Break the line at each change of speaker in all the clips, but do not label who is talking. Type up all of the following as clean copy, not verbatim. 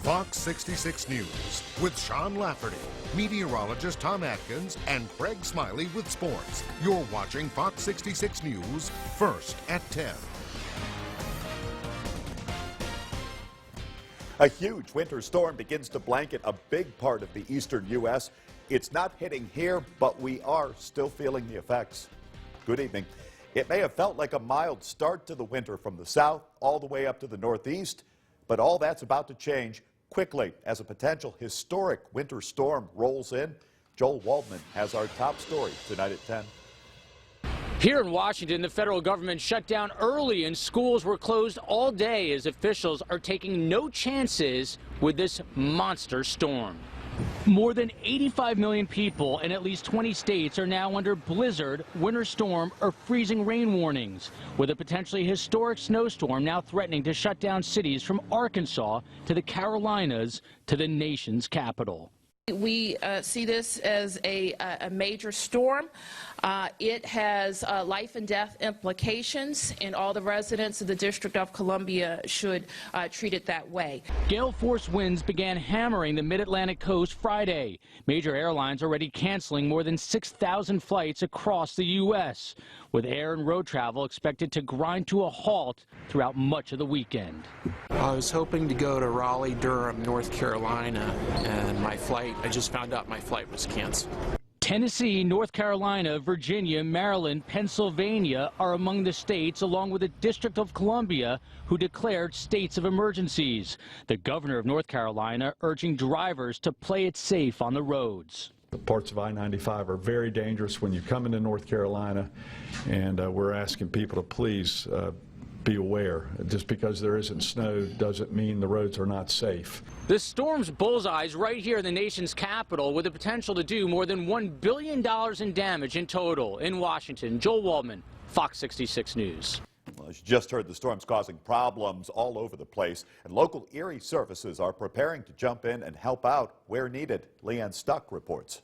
Fox 66 News with Sean Lafferty, meteorologist Tom Atkins, and Craig Smiley with sports. You're watching Fox 66 News first at 10.
A huge winter storm begins to blanket a big part of the eastern U.S. It's not hitting here, but we are still feeling the effects. Good evening. It may have felt like a mild start to the winter from the south all the way up to the northeast, but all that's about to change quickly as a potential historic winter storm rolls in. Joel Waldman has our top story tonight at 10.
Here in Washington, the federal government shut down early and schools were closed all day as officials are taking no chances with this monster storm. More than 85 million people in at least 20 states are now under blizzard, winter storm, or freezing rain warnings, with a potentially historic snowstorm now threatening to shut down cities from Arkansas to the Carolinas to the nation's capital.
We see this as a major storm. It has life and death implications, and all the residents of the District of Columbia should treat it that way.
Gale force winds began hammering the mid-Atlantic coast Friday. Major airlines already canceling more than 6,000 flights across the U.S., with air and road travel expected to grind to a halt throughout much of the weekend.
I was hoping to go to Raleigh, Durham, North Carolina, and I just found out my flight was canceled.
Tennessee, North Carolina, Virginia, Maryland, Pennsylvania are among the states, along with the District of Columbia, who declared states of emergencies. The governor of North Carolina urging drivers to play it safe on the roads.
The parts of I-95 are very dangerous when you come into North Carolina, and we're asking people to please be aware. Just because there isn't snow doesn't mean the roads are not safe.
The storm's bullseye's right here in the nation's capital, with the potential to do more than $1 billion in damage in total. In Washington, Joel Waldman, Fox 66 News.
Well, as you just heard, the storm's causing problems all over the place, and local Erie services are preparing to jump in and help out where needed. Leanne Stuck reports.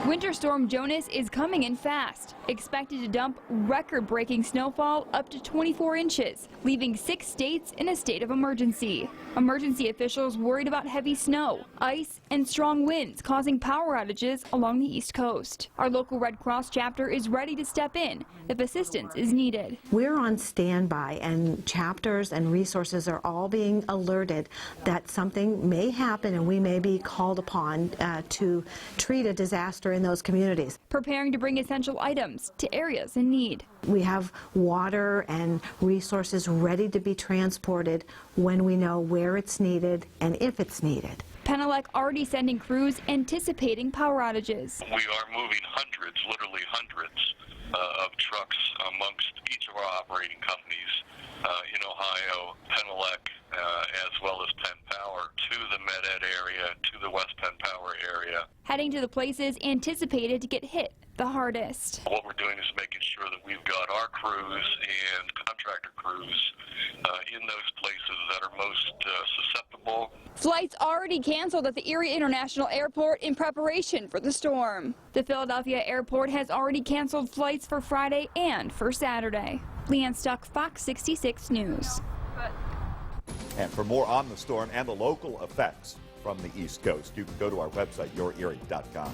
Winter Storm Jonas is coming in fast, expected to dump record-breaking snowfall up to 24 inches, leaving 6 states in a state of emergency. Emergency officials worried about heavy snow, ice, and strong winds causing power outages along the East Coast. Our local Red Cross chapter is ready to step in if assistance is needed.
We're on standby, and chapters and resources are all being alerted that something may happen and we may be called upon to treat a disaster in those communities.
Preparing to bring essential items to areas in need.
We have water and resources ready to be transported when we know where it's needed and if it's needed.
Penelec already sending crews anticipating power outages.
We are moving hundreds, literally hundreds, of trucks amongst each of our operating companies in Ohio, Penelec, as well as Penn Power, to the Med-Ed area, to the West Penn Power area.
Heading to the places anticipated to get hit the hardest.
What we're doing is making sure that we've got our crews and contractor crews in those places that are most susceptible.
Flights already canceled at the Erie International Airport in preparation for the storm. The Philadelphia airport has already canceled flights for Friday and for Saturday. Leanne Stuck, Fox 66 News.
And for more on the storm and the local effects from the East Coast, you can go to our website, yourerie.com.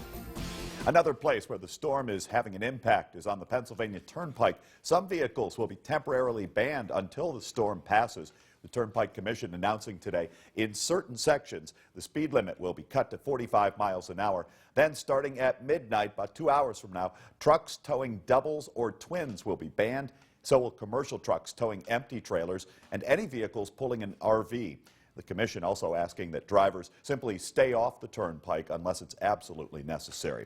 Another place where the storm is having an impact is on the Pennsylvania Turnpike. Some vehicles will be temporarily banned until the storm passes. The Turnpike Commission announcing today in certain sections the speed limit will be cut to 45 miles an hour. Then starting at midnight, about 2 hours from now, trucks towing doubles or twins will be banned. So will commercial trucks towing empty trailers and any vehicles pulling an RV. The commission also asking that drivers simply stay off the turnpike unless it's absolutely necessary.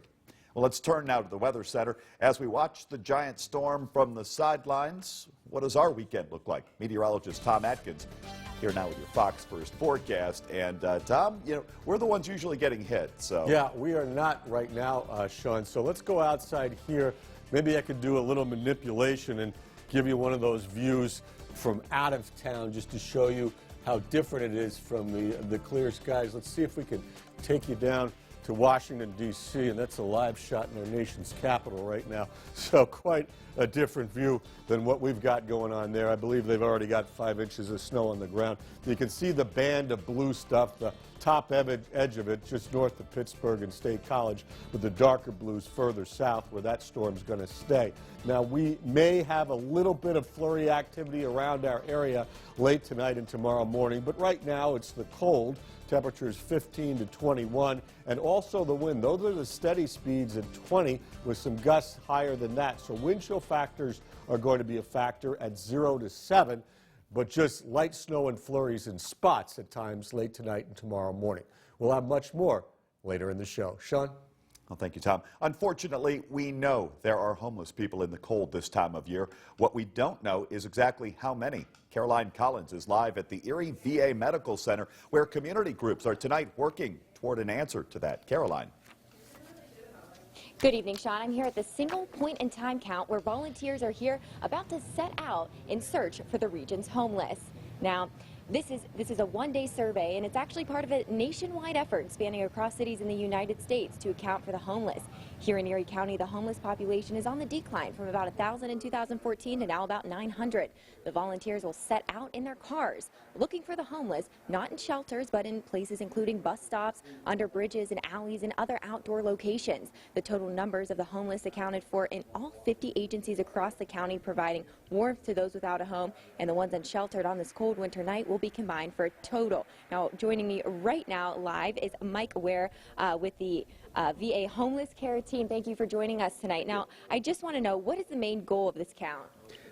Well, let's turn now to the Weather Center. As we watch the giant storm from the sidelines, what does our weekend look like? Meteorologist Tom Atkins here now with your Fox First forecast. And Tom, you know, we're the ones usually getting hit. So
yeah, we are not right now, Sean. So let's go outside here. Maybe I could do a little manipulation and give you one of those views from out of town just to show you how different it is from the clear skies. Let's see if we can take you down to Washington, D.C., and that's a live shot in our nation's capital right now. So quite a different view than what we've got going on there. I believe they've already got 5 inches of snow on the ground. You can see the band of blue stuff, the top edge of it just north of Pittsburgh and State College, with the darker blues further south where that storm's going to stay. Now, we may have a little bit of flurry activity around our area late tonight and tomorrow morning, but right now it's the cold. Temperatures 15 to 21, and also the wind. Those are the steady speeds at 20 with some gusts higher than that. So wind chill factors are going to be a factor at 0 to 7, but just light snow and flurries in spots at times late tonight and tomorrow morning. We'll have much more later in the show. Sean?
Well, thank you, Tom. Unfortunately, we know there are homeless people in the cold this time of year. What we don't know is exactly how many. Caroline Collins is live at the Erie VA Medical Center, where community groups are tonight working toward an answer to that. Caroline.
Good evening, Sean. I'm here at the single point in time count where volunteers are here about to set out in search for the region's homeless. Now, this is a one-day survey, and it's actually part of a nationwide effort spanning across cities in the United States to account for the homeless. Here in Erie County, the homeless population is on the decline from about 1,000 in 2014 to now about 900. The volunteers will set out in their cars looking for the homeless, not in shelters, but in places including bus stops, under bridges and alleys, and other outdoor locations. The total numbers of the homeless accounted for in all 50 agencies across the county, providing warmth to those without a home, and the ones unsheltered on this cold winter night will be combined for a total. Now, joining me right now live is Mike Ware with the VA Homeless Care Team. Thank you for joining us tonight. Now, I just want to know, what is the main goal of this count?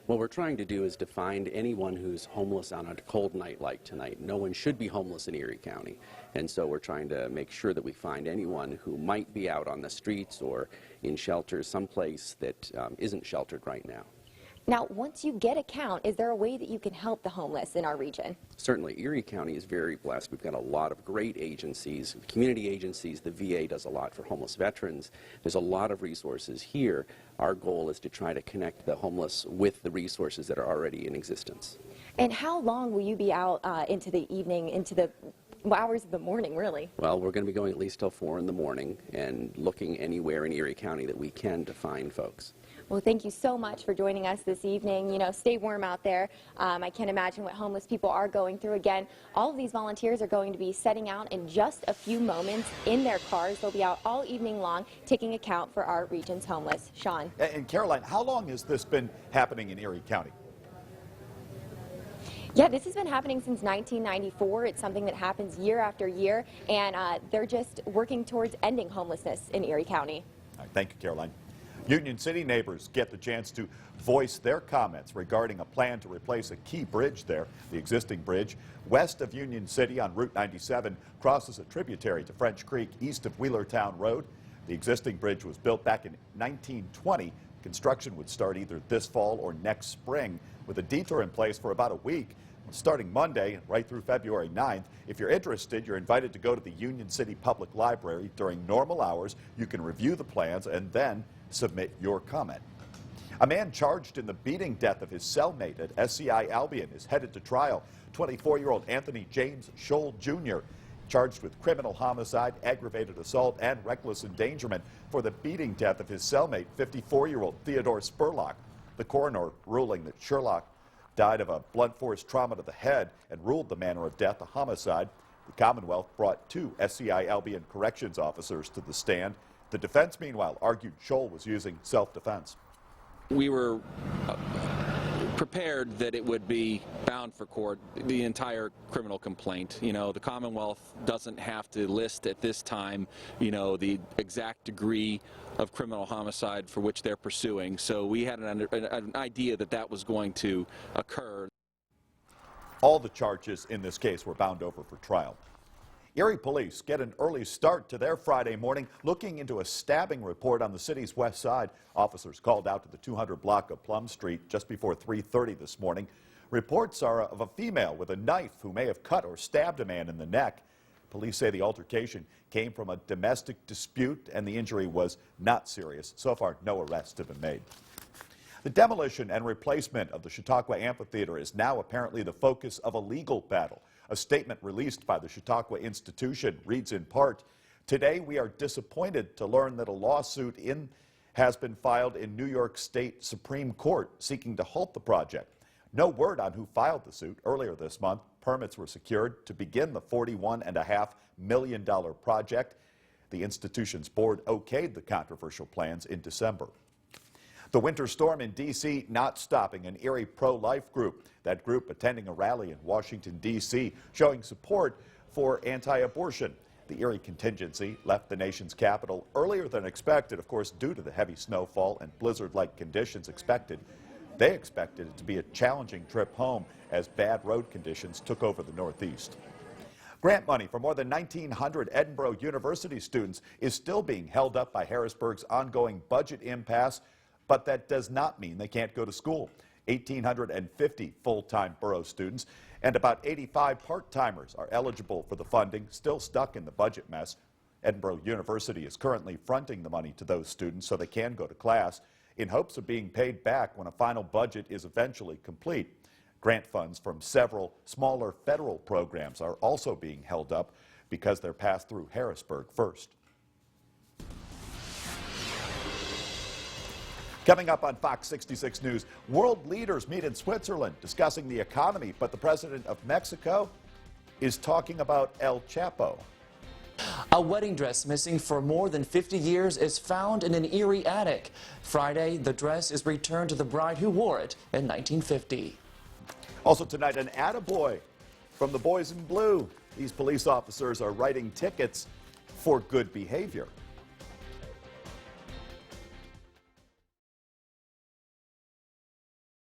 What we're trying to do is to find anyone who's homeless on a cold night like tonight. No one should be homeless in Erie County, and so we're trying to make sure that we find anyone who might be out on the streets or in shelters someplace that isn't sheltered right now.
Now, once you get a count, is there a way that you can help the homeless in our region?
Certainly, Erie County is very blessed. We've got a lot of great agencies, community agencies. The VA does a lot for homeless veterans. There's a lot of resources here. Our goal is to try to connect the homeless with the resources that are already in existence.
And how long will you be out into the evening, into the hours of the morning, really?
Well, we're going to be going at least till 4 in the morning and looking anywhere in Erie County that we can to find folks.
Well, thank you so much for joining us this evening. You know, stay warm out there. I can't imagine what homeless people are going through. Again, all of these volunteers are going to be setting out in just a few moments in their cars. They'll be out all evening long taking account for our region's homeless. Sean.
And Caroline, how long has this been happening in Erie County?
Yeah, this has been happening since 1994. It's something that happens year after year, and they're just working towards ending homelessness in Erie County.
All right, thank you, Caroline. Union City neighbors get the chance to voice their comments regarding a plan to replace a key bridge there. The existing bridge west of Union City on Route 97 crosses a tributary to French Creek east of Wheelertown Road. The existing bridge was built back in 1920. Construction would start either this fall or next spring, with a detour in place for about a week, starting Monday and right through February 9th. If you're interested, you're invited to go to the Union City Public Library during normal hours. You can review the plans and then submit your comment. A man charged in the beating death of his cellmate at SCI Albion is headed to trial. 24-year-old Anthony James Scholl Jr. charged with criminal homicide, aggravated assault, and reckless endangerment for the beating death of his cellmate, 54-year-old Theodore Spurlock. The coroner ruling that Sherlock died of a blunt force trauma to the head and ruled the manner of death a homicide. The Commonwealth brought 2 SCI Albion corrections officers to the stand. The defense, meanwhile, argued Scholl was using self-defense.
We were prepared that it would be bound for court, the entire criminal complaint. You know, the Commonwealth doesn't have to list at this time, you know, the exact degree of criminal homicide for which they're pursuing. So we had an idea that that was going to occur.
All the charges in this case were bound over for trial. Erie police get an early start to their Friday morning looking into a stabbing report on the city's west side. Officers called out to the 200 block of Plum Street just before 3:30 this morning. Reports are of a female with a knife who may have cut or stabbed a man in the neck. Police say the altercation came from a domestic dispute and the injury was not serious. So far, no arrests have been made. The demolition and replacement of the Chautauqua Amphitheater is now apparently the focus of a legal battle. A statement released by the Chautauqua Institution reads in part, Today, we are disappointed to learn that a lawsuit has been filed in New York State Supreme Court seeking to halt the project. No word on who filed the suit. Earlier this month, permits were secured to begin the $41.5 million project. The institution's board okayed the controversial plans in December. The winter storm in D.C. not stopping an Erie pro-life group. That group attending a rally in Washington, D.C., showing support for anti-abortion. The Erie contingency left the nation's capital earlier than expected, of course, due to the heavy snowfall and blizzard-like conditions expected. They expected it to be a challenging trip home as bad road conditions took over the Northeast. Grant money for more than 1,900 Edinburgh University students is still being held up by Harrisburg's ongoing budget impasse, but that does not mean they can't go to school. 1,850 full-time borough students and about 85 part-timers are eligible for the funding, still stuck in the budget mess. Edinburgh University is currently fronting the money to those students so they can go to class in hopes of being paid back when a final budget is eventually complete. Grant funds from several smaller federal programs are also being held up because they're passed through Harrisburg first. Coming up on Fox 66 News, world leaders meet in Switzerland discussing the economy, but the president of Mexico is talking about El Chapo.
A wedding dress missing for more than 50 years is found in an Erie attic. Friday, the dress is returned to the bride who wore it in 1950.
Also tonight, an attaboy from the Boys in Blue. These police officers are writing tickets for good behavior.